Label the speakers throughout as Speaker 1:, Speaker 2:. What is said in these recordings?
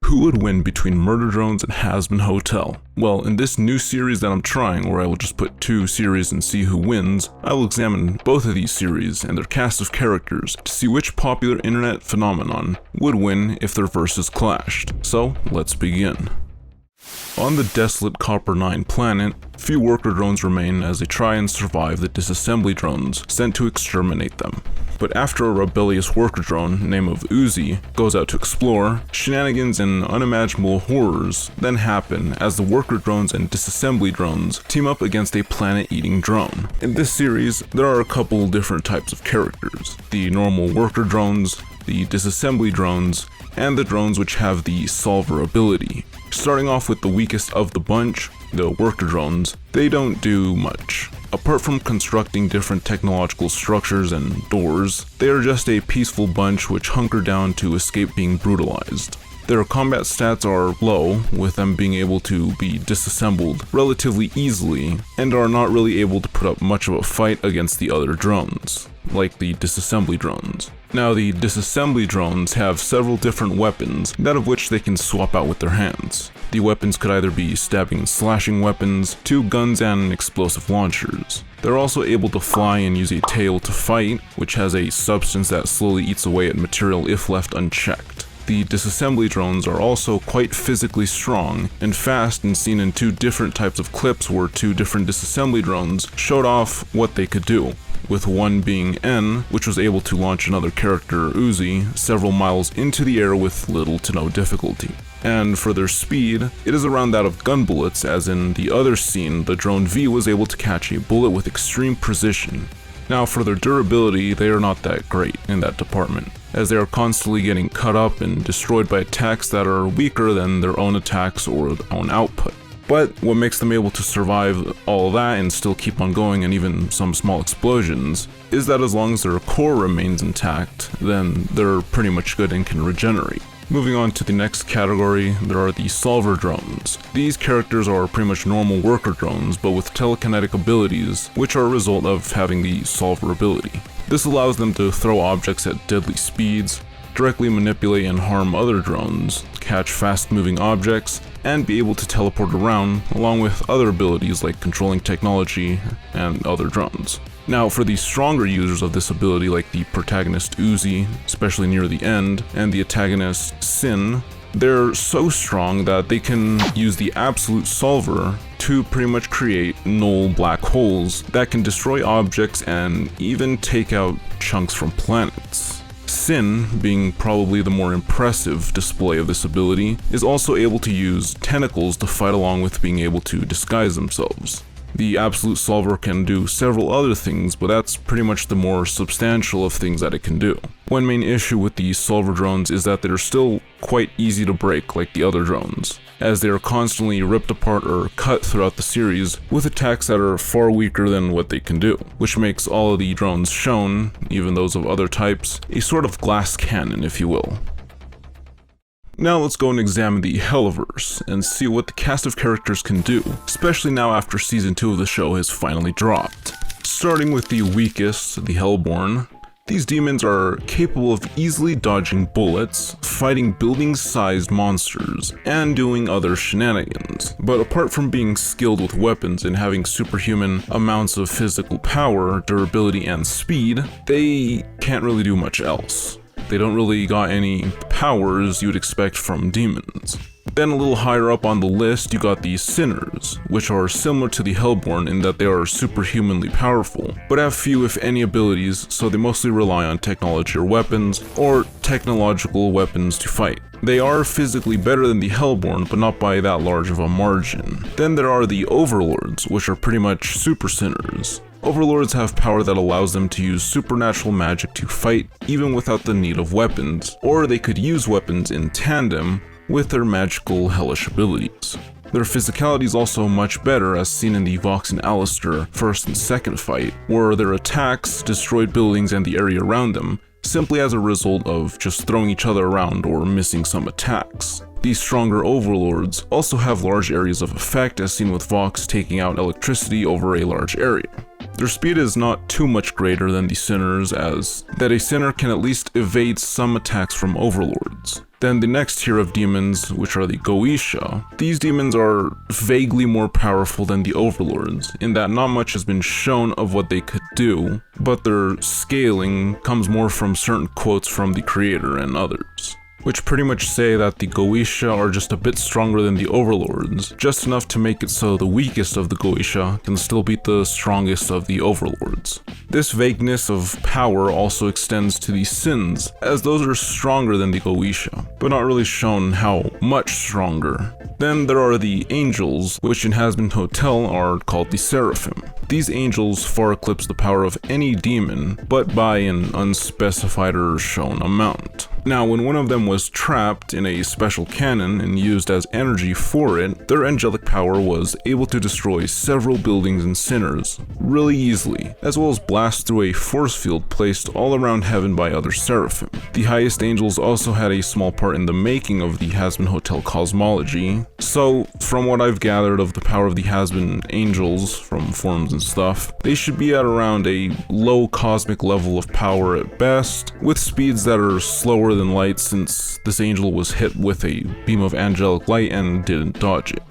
Speaker 1: Who would win between Murder Drones and Hazbin Hotel? Well, in this new series that I'm trying, where I will just put 2 series and see who wins, I will examine both of these series and their cast of characters to see which popular internet phenomenon would win if their verses clashed. So, let's begin. On the desolate Copper 9 planet, few worker drones remain as they try and survive the disassembly drones sent to exterminate them. But after a rebellious worker drone named of Uzi goes out to explore, shenanigans and unimaginable horrors then happen as the worker drones and disassembly drones team up against a planet-eating drone. In this series, there are a couple different types of characters: the normal worker drones, the disassembly drones, and the drones which have the solver ability. Starting off with the weakest of the bunch, the worker drones, they don't do much. Apart from constructing different technological structures and doors, they are just a peaceful bunch which hunker down to escape being brutalized. Their combat stats are low, with them being able to be disassembled relatively easily, and are not really able to put up much of a fight against the other drones, like the disassembly drones. Now, the disassembly drones have several different weapons, that of which they can swap out with their hands. The weapons could either be stabbing and slashing weapons, to guns and explosive launchers. They're also able to fly and use a tail to fight, which has a substance that slowly eats away at material if left unchecked. The disassembly drones are also quite physically strong and fast, and seen in 2 different types of clips where 2 different disassembly drones showed off what they could do, with one being N, which was able to launch another character, Uzi, several miles into the air with little to no difficulty. And for their speed, it is around that of gun bullets, as in the other scene, the drone V was able to catch a bullet with extreme precision. Now, for their durability, they are not that great in that department, as they are constantly getting cut up and destroyed by attacks that are weaker than their own attacks or their own output. But what makes them able to survive all of that and still keep on going, and even some small explosions, is that as long as their core remains intact, then they're pretty much good and can regenerate. Moving on to the next category, there are the solver drones. These characters are pretty much normal worker drones, but with telekinetic abilities, which are a result of having the solver ability. This allows them to throw objects at deadly speeds, directly manipulate and harm other drones, catch fast-moving objects, and be able to teleport around, along with other abilities like controlling technology and other drones. Now, for the stronger users of this ability, like the protagonist Uzi, especially near the end, and the antagonist Sin, they're so strong that they can use the absolute solver to pretty much create null black holes that can destroy objects and even take out chunks from planets. Sin, being probably the more impressive display of this ability, is also able to use tentacles to fight along with being able to disguise themselves. The absolute solver can do several other things, but that's pretty much the more substantial of things that it can do. One main issue with the solver drones is that they're still quite easy to break like the other drones, as they are constantly ripped apart or cut throughout the series with attacks that are far weaker than what they can do, which makes all of the drones shown, even those of other types, a sort of glass cannon, if you will. Now let's go and examine the Helluverse and see what the cast of characters can do, especially now after season 2 of the show has finally dropped. Starting with the weakest, the Hellborn. These demons are capable of easily dodging bullets, fighting building-sized monsters, and doing other shenanigans. But apart from being skilled with weapons and having superhuman amounts of physical power, durability, and speed, they can't really do much else. They don't really got any powers you'd expect from demons. Then a little higher up on the list, you got the Sinners, which are similar to the Hellborn in that they are superhumanly powerful, but have few if any abilities, so they mostly rely on technology or weapons, or technological weapons to fight. They are physically better than the Hellborn, but not by that large of a margin. Then there are the Overlords, which are pretty much super Sinners. Overlords have power that allows them to use supernatural magic to fight, even without the need of weapons, or they could use weapons in tandem with their magical hellish abilities. Their physicality is also much better, as seen in the Vox and Alistair first and second fight, where their attacks destroyed buildings and the area around them, simply as a result of just throwing each other around or missing some attacks. These stronger overlords also have large areas of effect, as seen with Vox taking out electricity over a large area. Their speed is not too much greater than the Sinners, as that a Sinner can at least evade some attacks from overlords. Then the next tier of demons, which are the Goetia. These demons are vaguely more powerful than the overlords, in that not much has been shown of what they could do, but their scaling comes more from certain quotes from the creator and others, which pretty much say that the Goetia are just a bit stronger than the overlords, just enough to make it so the weakest of the Goetia can still beat the strongest of the overlords. This vagueness of power also extends to the sins, as those are stronger than the Goetia, but not really shown how much stronger. Then there are the angels, which in Hazbin Hotel are called the Seraphim. These angels far eclipse the power of any demon, but by an unspecified or shown amount. Now, when one of them was trapped in a special cannon and used as energy for it, their angelic power was able to destroy several buildings and sinners really easily, as well as blast through a force field placed all around heaven by other seraphim. The highest angels also had a small part in the making of the Hazbin Hotel cosmology, so from what I've gathered of the power of the Hazbin angels from forums and stuff, they should be at around a low cosmic level of power at best, with speeds that are slower than light since this angel was hit with a beam of angelic light and didn't dodge it.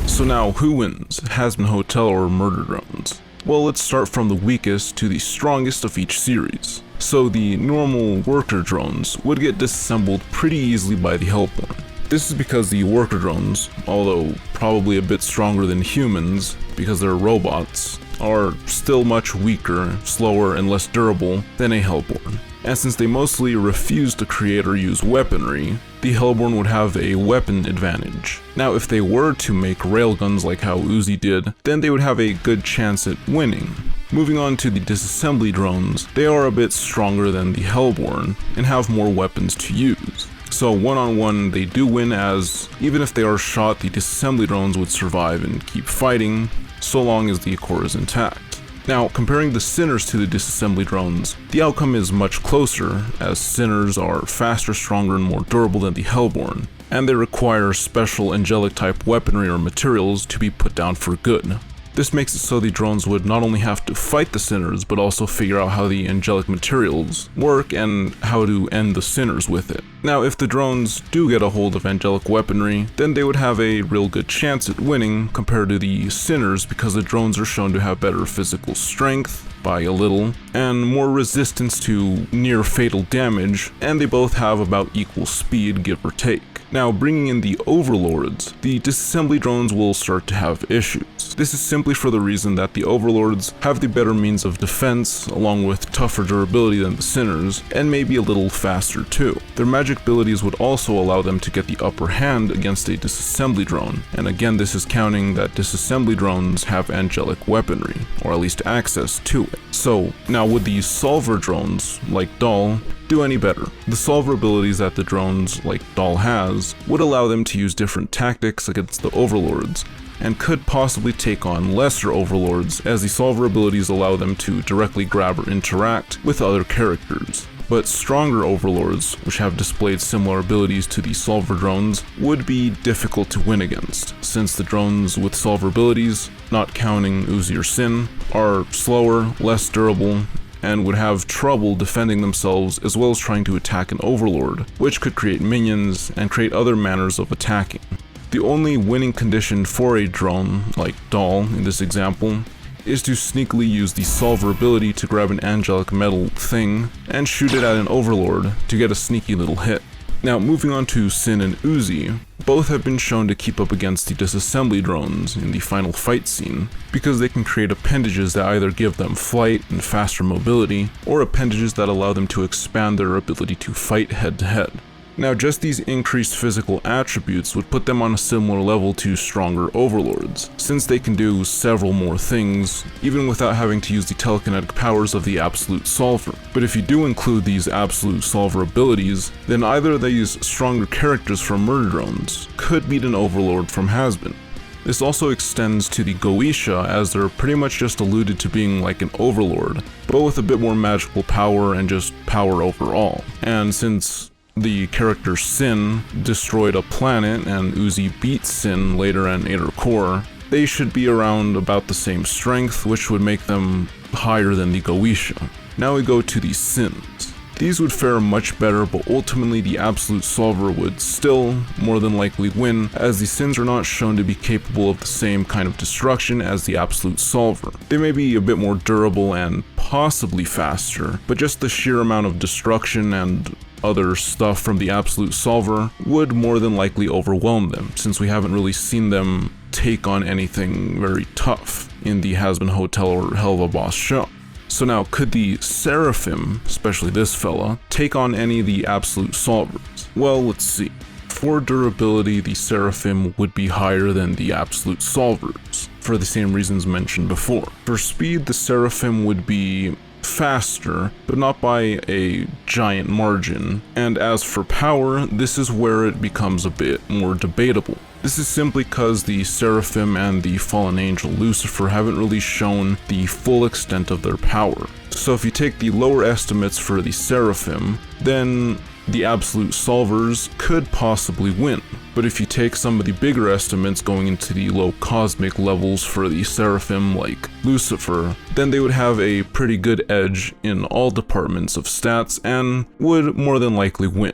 Speaker 1: So now, who wins, Hazbin Hotel or Murder Drones? Well, let's start from the weakest to the strongest of each series. So the normal worker drones would get disassembled pretty easily by the Hellborn. This is because the worker drones, although probably a bit stronger than humans because they're robots, are still much weaker, slower, and less durable than a Hellborn. And since they mostly refuse to create or use weaponry, the Hellborn would have a weapon advantage. Now, if they were to make railguns like how Uzi did, then they would have a good chance at winning. Moving on to the disassembly drones, they are a bit stronger than the Hellborn and have more weapons to use. So one-on-one they do win, as even if they are shot, the disassembly drones would survive and keep fighting so long as the core is intact. Now, comparing the Sinners to the disassembly drones, the outcome is much closer, as Sinners are faster, stronger, and more durable than the Hellborn, and they require special angelic type weaponry or materials to be put down for good. This makes it so the drones would not only have to fight the Sinners, but also figure out how the angelic materials work and how to end the Sinners with it. Now, if the drones do get a hold of angelic weaponry, then they would have a real good chance at winning compared to the Sinners, because the drones are shown to have better physical strength, by a little, and more resistance to near fatal damage, and they both have about equal speed, give or take. Now, bringing in the overlords, the disassembly drones will start to have issues. This is simply for the reason that the overlords have the better means of defense, along with tougher durability than the Sinners, and maybe a little faster too. Their magic abilities would also allow them to get the upper hand against a disassembly drone, and again, this is counting that disassembly drones have angelic weaponry, or at least access to it. So now, would these solver drones, like Doll, do any better? The solver abilities that the drones, like Doll, has would allow them to use different tactics against the overlords, and could possibly take on lesser overlords, as the solver abilities allow them to directly grab or interact with other characters. But stronger overlords, which have displayed similar abilities to the solver drones, would be difficult to win against, since the drones with solver abilities, not counting Uzi or Sin, are slower, less durable, and would have trouble defending themselves as well as trying to attack an overlord, which could create minions and create other manners of attacking. The only winning condition for a drone, like Doll in this example, is to sneakily use the solver ability to grab an angelic metal thing and shoot it at an overlord to get a sneaky little hit. Now, moving on to Sin and Uzi, both have been shown to keep up against the disassembly drones in the final fight scene, because they can create appendages that either give them flight and faster mobility, or appendages that allow them to expand their ability to fight head to head. Now, just these increased physical attributes would put them on a similar level to stronger overlords, since they can do several more things, even without having to use the telekinetic powers of the absolute solver. But if you do include these absolute solver abilities, then either of these stronger characters from Murder Drones could beat an overlord from Hazbin. This also extends to the Goetia, as they're pretty much just alluded to being like an overlord, but with a bit more magical power and just power overall. And since the character Sin destroyed a planet and Uzi beat Sin later in Aether Core, they should be around about the same strength, which would make them higher than the Goetia. Now we go to the Sins. these would fare much better, but ultimately the Absolute Solver would still more than likely win, as the Sins are not shown to be capable of the same kind of destruction as the Absolute Solver. They may be a bit more durable and possibly faster, but just the sheer amount of destruction and other stuff from the Absolute Solver would more than likely overwhelm them, since we haven't really seen them take on anything very tough in the Hazbin Hotel or Helluva Boss show. So now, could the Seraphim, especially this fella, take on any of the Absolute Solvers? Well, let's see. For durability, the Seraphim would be higher than the Absolute Solvers, for the same reasons mentioned before. For speed, the Seraphim would be faster, but not by a giant margin. And as for power, this is where it becomes a bit more debatable. This is simply because the Seraphim and the fallen angel Lucifer haven't really shown the full extent of their power. So if you take the lower estimates for the Seraphim, then the Absolute Solvers could possibly win. But if you take some of the bigger estimates going into the low cosmic levels for the Seraphim like Lucifer, then they would have a pretty good edge in all departments of stats and would more than likely win.